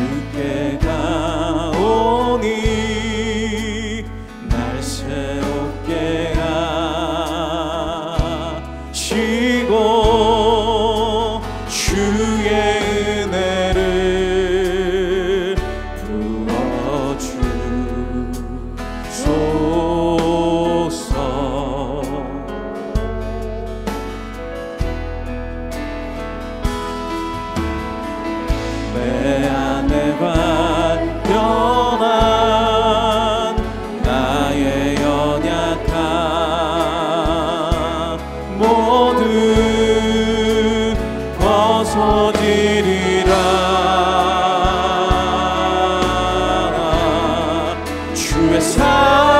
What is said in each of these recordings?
주께 가오니 날 새롭게 하시고 주의 은혜를 부어주소서. 내 안에 발견한 나의 연약함 모두 벗어지리라. 주의 사랑으로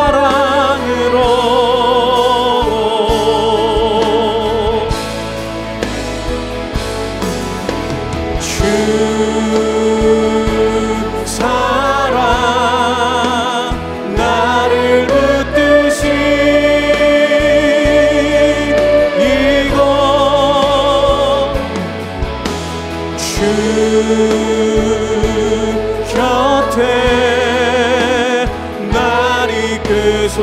주 사랑 나를 붙드시 이곳 주 곁에 날 이끄소서.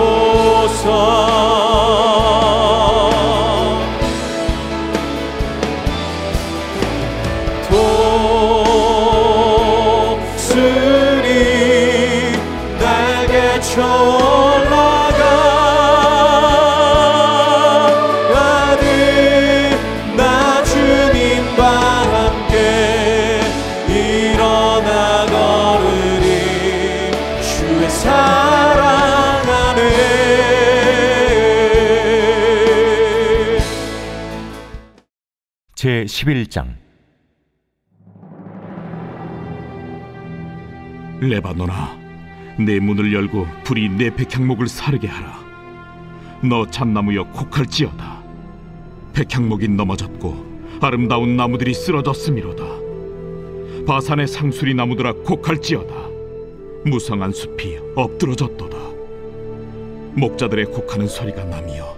독수리 날개쳐 올라가듯 나 주님과 함께 일어나 걸으리. 주의 사랑 안에. 제11장. 레바논아, 내 문을 열고 불이 내 백향목을 사르게 하라. 너 잣나무여 곡할지어다. 백향목이 넘어졌고 아름다운 나무들이 쓰러졌음이로다. 바산의 상수리 나무들아 곡할지어다. 무성한 숲이 엎드러졌도다. 목자들의 곡하는 소리가 나며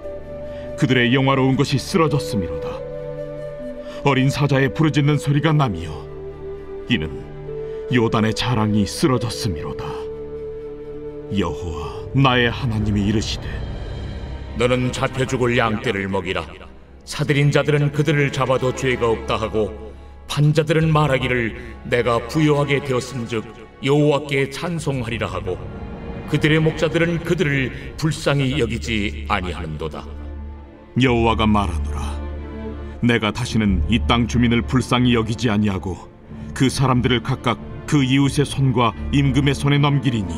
그들의 영화로운 것이 쓰러졌음이로다. 어린 사자의 부르짖는 소리가 나며 이는 요단의 자랑이 쓰러졌음이로다. 여호와 나의 하나님이 이르시되 너는 잡혀 죽을 양떼를 먹이라. 사들인 자들은 그들을 잡아도 죄가 없다 하고 판자들은 말하기를 내가 부요하게 되었은즉 여호와께 찬송하리라 하고 그들의 목자들은 그들을 불쌍히 여기지 아니하는도다. 여호와가 말하노라. 내가 다시는 이 땅 주민을 불쌍히 여기지 아니하고 그 사람들을 각각 그 이웃의 손과 임금의 손에 넘기리니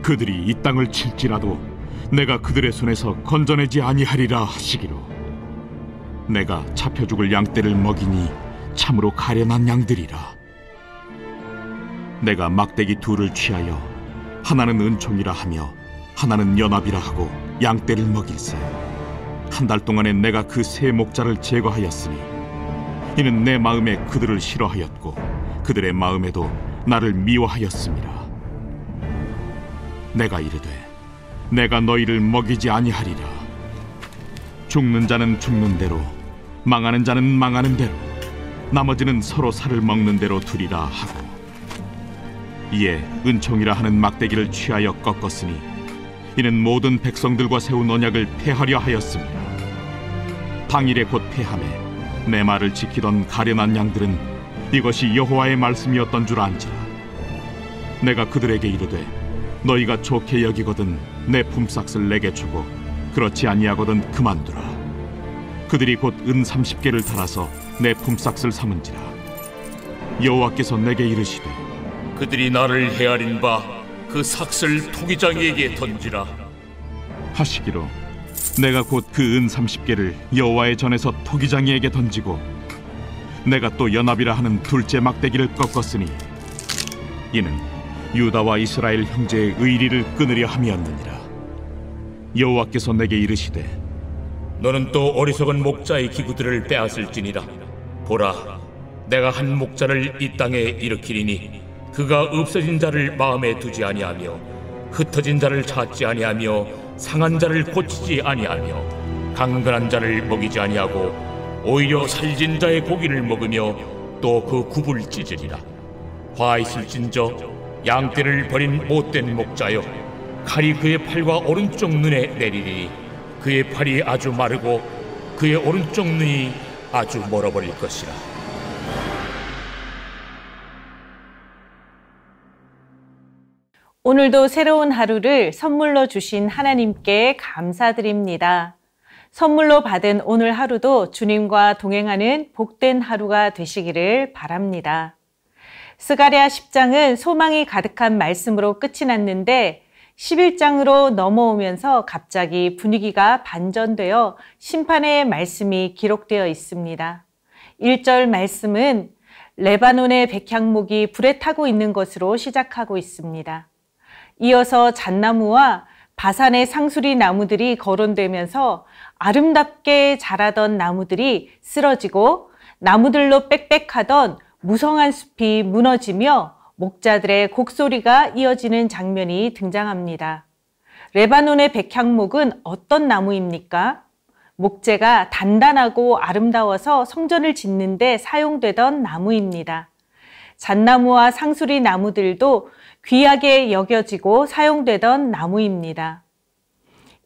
그들이 이 땅을 칠지라도 내가 그들의 손에서 건져내지 아니하리라 하시기로 내가 잡혀 죽을 양떼를 먹이니 참으로 가련한 양들이라. 내가 막대기 둘을 취하여 하나는 은총이라 하며 하나는 연합이라 하고 양떼를 먹일세. 한 달 동안에 내가 그 세 목자를 제거하였으니 이는 내 마음에 그들을 싫어하였고 그들의 마음에도 나를 미워하였습니다. 내가 이르되 내가 너희를 먹이지 아니하리라. 죽는 자는 죽는 대로 망하는 자는 망하는 대로 나머지는 서로 살을 먹는 대로 두리라 하고 이에 은총이라 하는 막대기를 취하여 꺾었으니 이는 모든 백성들과 세운 언약을 폐하려 하였습니다. 당일에 곧 폐하매 내 말을 지키던 가련한 양들은 이것이 여호와의 말씀이었던 줄 안지라. 내가 그들에게 이르되 너희가 좋게 여기거든 내 품삯을 내게 주고 그렇지 아니하거든 그만두라. 그들이 곧 은 30개를 달아서 내 품삯을 삼은지라. 여호와께서 내게 이르시되 그들이 나를 헤아린 바 그 삭슬 토기장이에게 던지라 하시기로 내가 곧 그 은 30개를 여호와의 전에서 토기장이에게 던지고 내가 또 연합이라 하는 둘째 막대기를 꺾었으니 이는 유다와 이스라엘 형제의 의리를 끊으려 함이었느니라. 여호와께서 내게 이르시되 너는 또 어리석은 목자의 기구들을 빼앗을지니라. 보라, 내가 한 목자를 이 땅에 일으키리니 그가 없어진 자를 마음에 두지 아니하며 흩어진 자를 찾지 아니하며 상한 자를 고치지 아니하며 강건한 자를 먹이지 아니하고 오히려 살진 자의 고기를 먹으며 또 그 굽을 찢으리라. 화 있을진저 양떼를 버린 못된 목자여, 칼이 그의 팔과 오른쪽 눈에 내리리니 그의 팔이 아주 마르고 그의 오른쪽 눈이 아주 멀어버릴 것이라. 오늘도 새로운 하루를 선물로 주신 하나님께 감사드립니다. 선물로 받은 오늘 하루도 주님과 동행하는 복된 하루가 되시기를 바랍니다. 스가랴 10장은 소망이 가득한 말씀으로 끝이 났는데 11장으로 넘어오면서 갑자기 분위기가 반전되어 심판의 말씀이 기록되어 있습니다. 1절 말씀은 레바논의 백향목이 불에 타고 있는 것으로 시작하고 있습니다. 이어서 잣나무와 바산의 상수리 나무들이 거론되면서 아름답게 자라던 나무들이 쓰러지고 나무들로 빽빽하던 무성한 숲이 무너지며 목자들의 곡소리가 이어지는 장면이 등장합니다. 레바논의 백향목은 어떤 나무입니까? 목재가 단단하고 아름다워서 성전을 짓는 데 사용되던 나무입니다. 잣나무와 상수리 나무들도 귀하게 여겨지고 사용되던 나무입니다.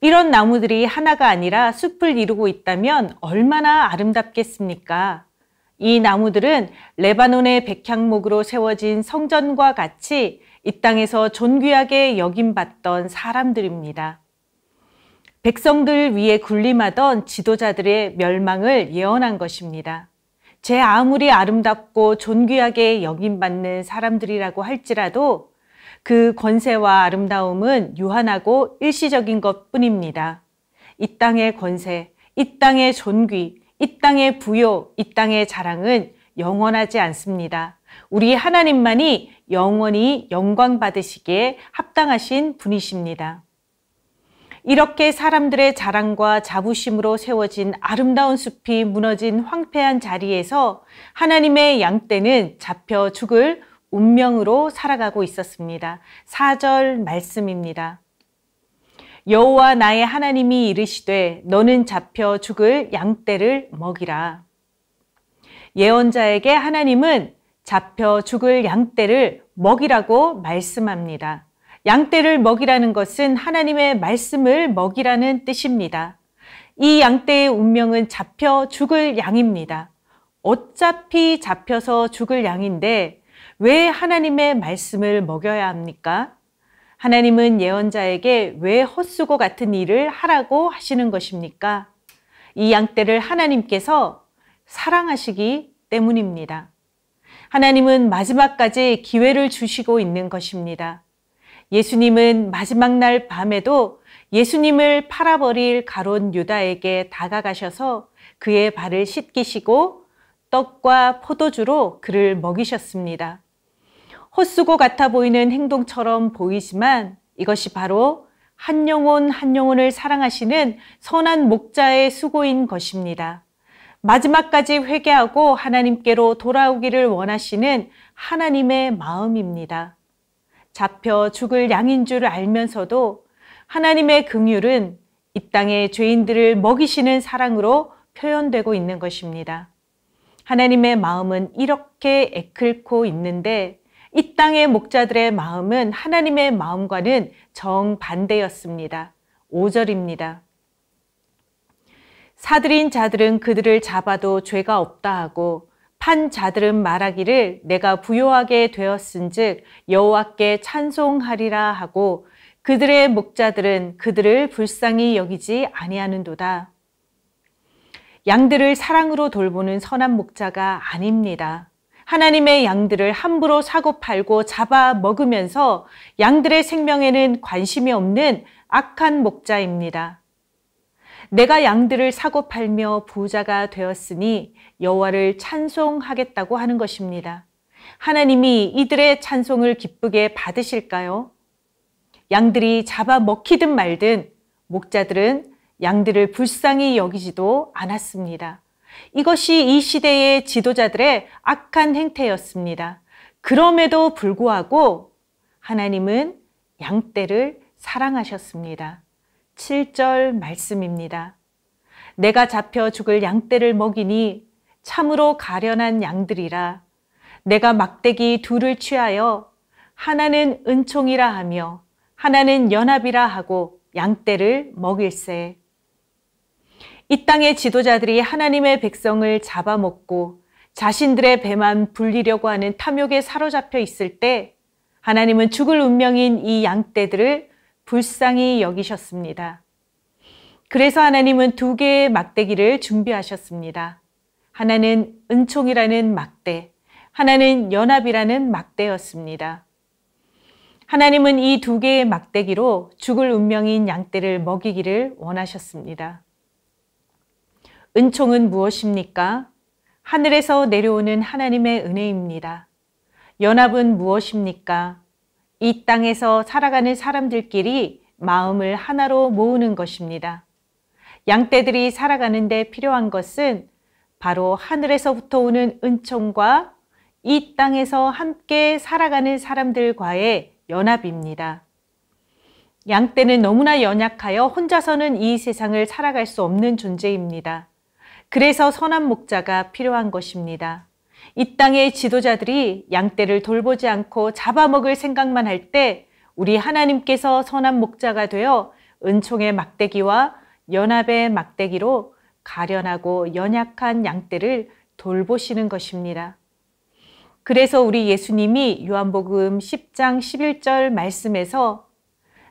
이런 나무들이 하나가 아니라 숲을 이루고 있다면 얼마나 아름답겠습니까? 이 나무들은 레바논의 백향목으로 세워진 성전과 같이 이 땅에서 존귀하게 여김받던 사람들입니다. 백성들 위에 군림하던 지도자들의 멸망을 예언한 것입니다. 제 아무리 아름답고 존귀하게 여김받는 사람들이라고 할지라도 그 권세와 아름다움은 유한하고 일시적인 것뿐입니다. 이 땅의 권세, 이 땅의 존귀, 이 땅의 부요, 이 땅의 자랑은 영원하지 않습니다. 우리 하나님만이 영원히 영광 받으시기에 합당하신 분이십니다. 이렇게 사람들의 자랑과 자부심으로 세워진 아름다운 숲이 무너진 황폐한 자리에서 하나님의 양떼는 잡혀 죽을 운명으로 살아가고 있었습니다. 4절 말씀입니다. 여호와 나의 하나님이 이르시되 너는 잡혀 죽을 양떼를 먹이라. 예언자에게 하나님은 잡혀 죽을 양떼를 먹이라고 말씀합니다. 양떼를 먹이라는 것은 하나님의 말씀을 먹이라는 뜻입니다. 이 양떼의 운명은 잡혀 죽을 양입니다. 어차피 잡혀서 죽을 양인데 왜 하나님의 말씀을 먹여야 합니까? 하나님은 예언자에게 왜 헛수고 같은 일을 하라고 하시는 것입니까? 이 양떼를 하나님께서 사랑하시기 때문입니다. 하나님은 마지막까지 기회를 주시고 있는 것입니다. 예수님은 마지막 날 밤에도 예수님을 팔아버릴 가룟 유다에게 다가가셔서 그의 발을 씻기시고 떡과 포도주로 그를 먹이셨습니다. 헛수고 같아 보이는 행동처럼 보이지만 이것이 바로 한 영혼을 사랑하시는 선한 목자의 수고인 것입니다. 마지막까지 회개하고 하나님께로 돌아오기를 원하시는 하나님의 마음입니다. 잡혀 죽을 양인 줄 알면서도 하나님의 긍휼은 이 땅의 죄인들을 먹이시는 사랑으로 표현되고 있는 것입니다. 하나님의 마음은 이렇게 애끓고 있는데 이 땅의 목자들의 마음은 하나님의 마음과는 정반대였습니다. 5절입니다. 사들인 자들은 그들을 잡아도 죄가 없다 하고 판 자들은 말하기를 내가 부요하게 되었은즉 여호와께 찬송하리라 하고 그들의 목자들은 그들을 불쌍히 여기지 아니하는도다. 양들을 사랑으로 돌보는 선한 목자가 아닙니다. 하나님의 양들을 함부로 사고 팔고 잡아 먹으면서 양들의 생명에는 관심이 없는 악한 목자입니다. 내가 양들을 사고 팔며 부자가 되었으니 여호와를 찬송하겠다고 하는 것입니다. 하나님이 이들의 찬송을 기쁘게 받으실까요? 양들이 잡아 먹히든 말든 목자들은 양들을 불쌍히 여기지도 않았습니다. 이것이 이 시대의 지도자들의 악한 행태였습니다. 그럼에도 불구하고 하나님은 양떼를 사랑하셨습니다. 7절 말씀입니다. 내가 잡혀 죽을 양떼를 먹이니 참으로 가련한 양들이라. 내가 막대기 둘을 취하여 하나는 은총이라 하며 하나는 연합이라 하고 양떼를 먹일세. 이 땅의 지도자들이 하나님의 백성을 잡아먹고 자신들의 배만 불리려고 하는 탐욕에 사로잡혀 있을 때 하나님은 죽을 운명인 이 양떼들을 불쌍히 여기셨습니다. 그래서 하나님은 2개의 막대기를 준비하셨습니다. 하나는 은총이라는 막대, 하나는 연합이라는 막대였습니다. 하나님은 이 2개의 막대기로 죽을 운명인 양떼를 먹이기를 원하셨습니다. 은총은 무엇입니까? 하늘에서 내려오는 하나님의 은혜입니다. 연합은 무엇입니까? 이 땅에서 살아가는 사람들끼리 마음을 하나로 모으는 것입니다. 양떼들이 살아가는데 필요한 것은 바로 하늘에서부터 오는 은총과 이 땅에서 함께 살아가는 사람들과의 연합입니다. 양떼는 너무나 연약하여 혼자서는 이 세상을 살아갈 수 없는 존재입니다. 그래서 선한 목자가 필요한 것입니다. 이 땅의 지도자들이 양떼를 돌보지 않고 잡아먹을 생각만 할 때 우리 하나님께서 선한 목자가 되어 은총의 막대기와 연합의 막대기로 가련하고 연약한 양떼를 돌보시는 것입니다. 그래서 우리 예수님이 요한복음 10장 11절 말씀에서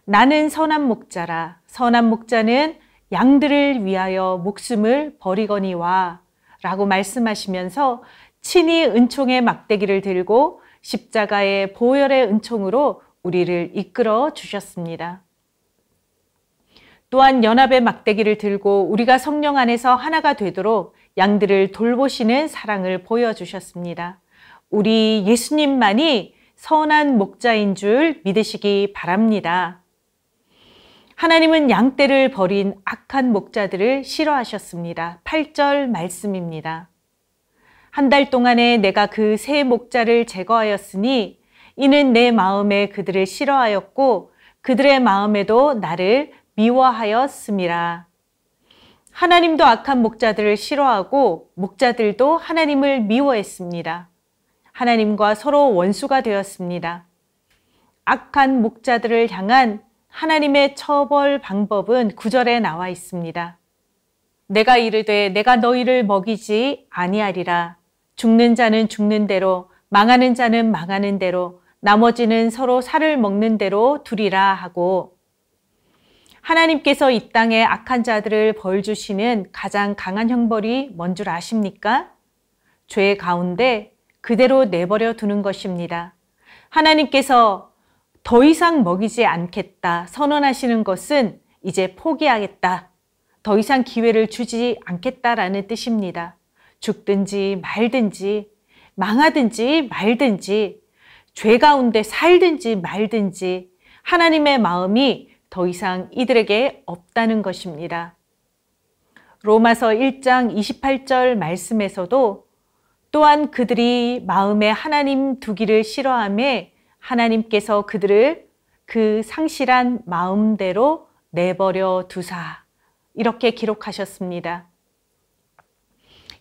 나는 선한 목자라, 선한 목자는 양들을 위하여 목숨을 버리거니와 라고 말씀하시면서 친히 은총의 막대기를 들고 십자가의 보혈의 은총으로 우리를 이끌어 주셨습니다. 또한 연합의 막대기를 들고 우리가 성령 안에서 하나가 되도록 양들을 돌보시는 사랑을 보여주셨습니다. 우리 예수님만이 선한 목자인 줄 믿으시기 바랍니다. 하나님은 양떼를 버린 악한 목자들을 싫어하셨습니다. 8절 말씀입니다. 한 달 동안에 내가 그 새 목자를 제거하였으니 이는 내 마음에 그들을 싫어하였고 그들의 마음에도 나를 미워하였음이라. 하나님도 악한 목자들을 싫어하고 목자들도 하나님을 미워했습니다. 하나님과 서로 원수가 되었습니다. 악한 목자들을 향한 하나님의 처벌 방법은 9절에 나와 있습니다. 내가 이르되 내가 너희를 먹이지 아니하리라. 죽는 자는 죽는 대로, 망하는 자는 망하는 대로, 나머지는 서로 살을 먹는 대로 두리라 하고, 하나님께서 이 땅에 악한 자들을 벌 주시는 가장 강한 형벌이 뭔 줄 아십니까? 죄 가운데 그대로 내버려 두는 것입니다. 하나님께서 더 이상 먹이지 않겠다 선언하시는 것은 이제 포기하겠다, 더 이상 기회를 주지 않겠다라는 뜻입니다. 죽든지 말든지, 망하든지 말든지, 죄 가운데 살든지 말든지 하나님의 마음이 더 이상 이들에게 없다는 것입니다. 로마서 1장 28절 말씀에서도 또한 그들이 마음에 하나님 두기를 싫어하며 하나님께서 그들을 그 상실한 마음대로 내버려 두사, 이렇게 기록하셨습니다.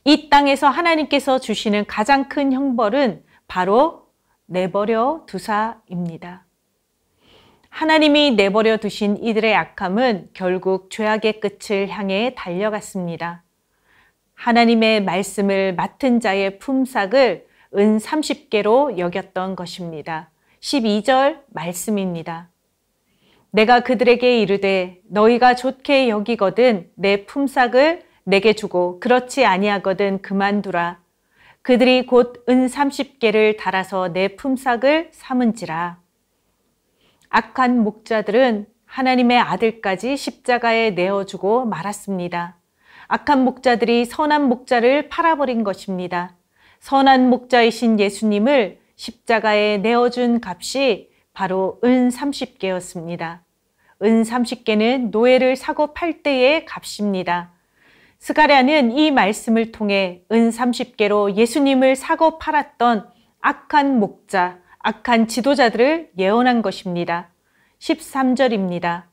이 땅에서 하나님께서 주시는 가장 큰 형벌은 바로 내버려 두사입니다. 하나님이 내버려 두신 이들의 악함은 결국 죄악의 끝을 향해 달려갔습니다. 하나님의 말씀을 맡은 자의 품삯을 은 30개로 여겼던 것입니다. 12절 말씀입니다. 내가 그들에게 이르되 너희가 좋게 여기거든 내 품삯을 내게 주고 그렇지 아니하거든 그만두라. 그들이 곧 은 30개를 달아서 내 품삯을 삼은지라. 악한 목자들은 하나님의 아들까지 십자가에 내어주고 말았습니다. 악한 목자들이 선한 목자를 팔아버린 것입니다. 선한 목자이신 예수님을 십자가에 내어준 값이 바로 은 30개였습니다. 은 30개는 노예를 사고 팔 때의 값입니다. 스가랴는 이 말씀을 통해 은 30개로 예수님을 사고 팔았던 악한 목자, 악한 지도자들을 예언한 것입니다. 13절입니다.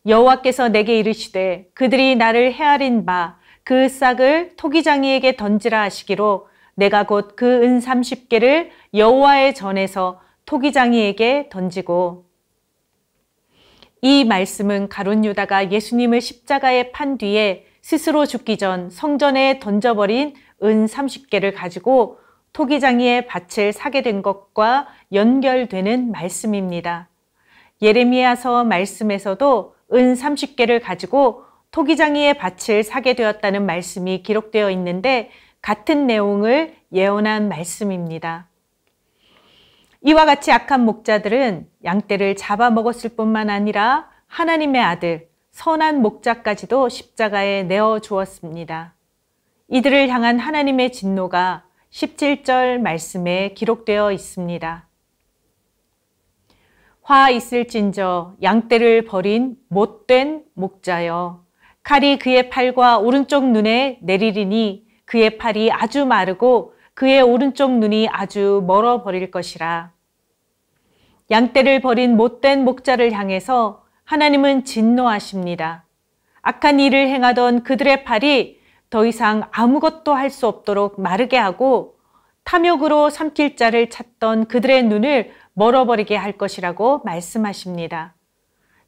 여호와께서 내게 이르시되 그들이 나를 헤아린 바 그 싹을 토기장이에게 던지라 하시기로 내가 곧 그 은 30개를 여호와의 전에서 토기장이에게 던지고. 이 말씀은 가룟 유다가 예수님을 십자가에 판 뒤에 스스로 죽기 전 성전에 던져버린 은 30개를 가지고 토기장이의 밭을 사게 된 것과 연결되는 말씀입니다. 예레미야서 말씀에서도 은 30개를 가지고 토기장이의 밭을 사게 되었다는 말씀이 기록되어 있는데 같은 내용을 예언한 말씀입니다. 이와 같이 악한 목자들은 양떼를 잡아먹었을 뿐만 아니라 하나님의 아들, 선한 목자까지도 십자가에 내어 주었습니다. 이들을 향한 하나님의 진노가 17절 말씀에 기록되어 있습니다. 화 있을진저 양떼를 버린 못된 목자여, 칼이 그의 팔과 오른쪽 눈에 내리리니 그의 팔이 아주 마르고 그의 오른쪽 눈이 아주 멀어 버릴 것이라. 양떼를 버린 못된 목자를 향해서 하나님은 진노하십니다. 악한 일을 행하던 그들의 팔이 더 이상 아무것도 할 수 없도록 마르게 하고 탐욕으로 삼킬 자를 찾던 그들의 눈을 멀어버리게 할 것이라고 말씀하십니다.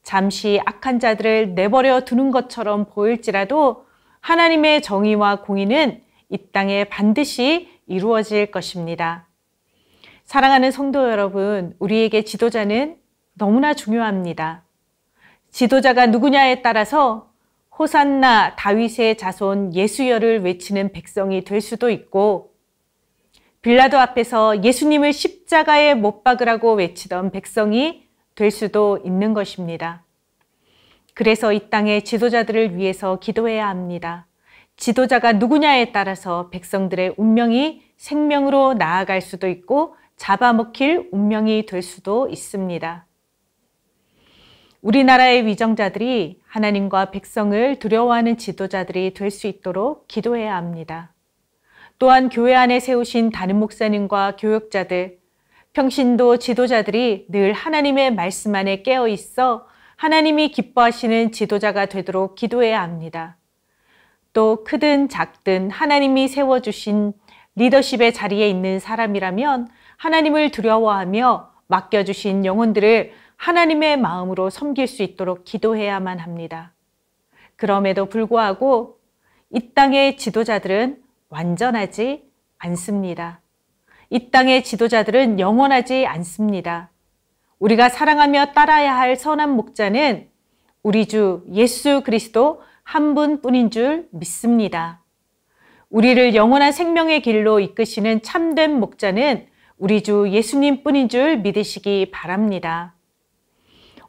잠시 악한 자들을 내버려 두는 것처럼 보일지라도 하나님의 정의와 공의는 이 땅에 반드시 이루어질 것입니다. 사랑하는 성도 여러분, 우리에게 지도자는 너무나 중요합니다. 지도자가 누구냐에 따라서 호산나 다윗의 자손 예수여를 외치는 백성이 될 수도 있고, 빌라도 앞에서 예수님을 십자가에 못 박으라고 외치던 백성이 될 수도 있는 것입니다. 그래서 이 땅의 지도자들을 위해서 기도해야 합니다. 지도자가 누구냐에 따라서 백성들의 운명이 생명으로 나아갈 수도 있고 잡아먹힐 운명이 될 수도 있습니다. 우리나라의 위정자들이 하나님과 백성을 두려워하는 지도자들이 될 수 있도록 기도해야 합니다. 또한 교회 안에 세우신 담임 목사님과 교역자들, 평신도 지도자들이 늘 하나님의 말씀 안에 깨어 있어 하나님이 기뻐하시는 지도자가 되도록 기도해야 합니다. 또 크든 작든 하나님이 세워주신 리더십의 자리에 있는 사람이라면 하나님을 두려워하며 맡겨주신 영혼들을 하나님의 마음으로 섬길 수 있도록 기도해야만 합니다. 그럼에도 불구하고 이 땅의 지도자들은 완전하지 않습니다. 이 땅의 지도자들은 영원하지 않습니다. 우리가 사랑하며 따라야 할 선한 목자는 우리 주 예수 그리스도 한 분뿐인 줄 믿습니다. 우리를 영원한 생명의 길로 이끄시는 참된 목자는 우리 주 예수님뿐인 줄 믿으시기 바랍니다.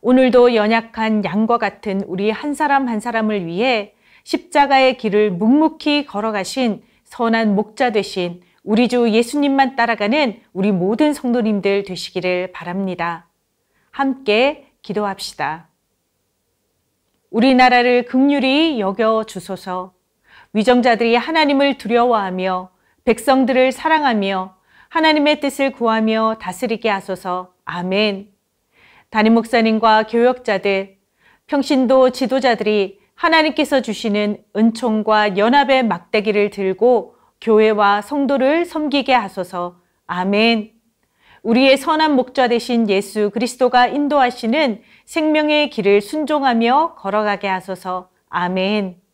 오늘도 연약한 양과 같은 우리 한 사람 한 사람을 위해 십자가의 길을 묵묵히 걸어가신 선한 목자 되신 우리 주 예수님만 따라가는 우리 모든 성도님들 되시기를 바랍니다. 함께 기도합시다. 우리나라를 긍휼히 여겨 주소서. 위정자들이 하나님을 두려워하며 백성들을 사랑하며 하나님의 뜻을 구하며 다스리게 하소서. 아멘. 담임 목사님과 교역자들, 평신도 지도자들이 하나님께서 주시는 은총과 연합의 막대기를 들고 교회와 성도를 섬기게 하소서. 아멘. 우리의 선한 목자 되신 예수 그리스도가 인도하시는 생명의 길을 순종하며 걸어가게 하소서. 아멘.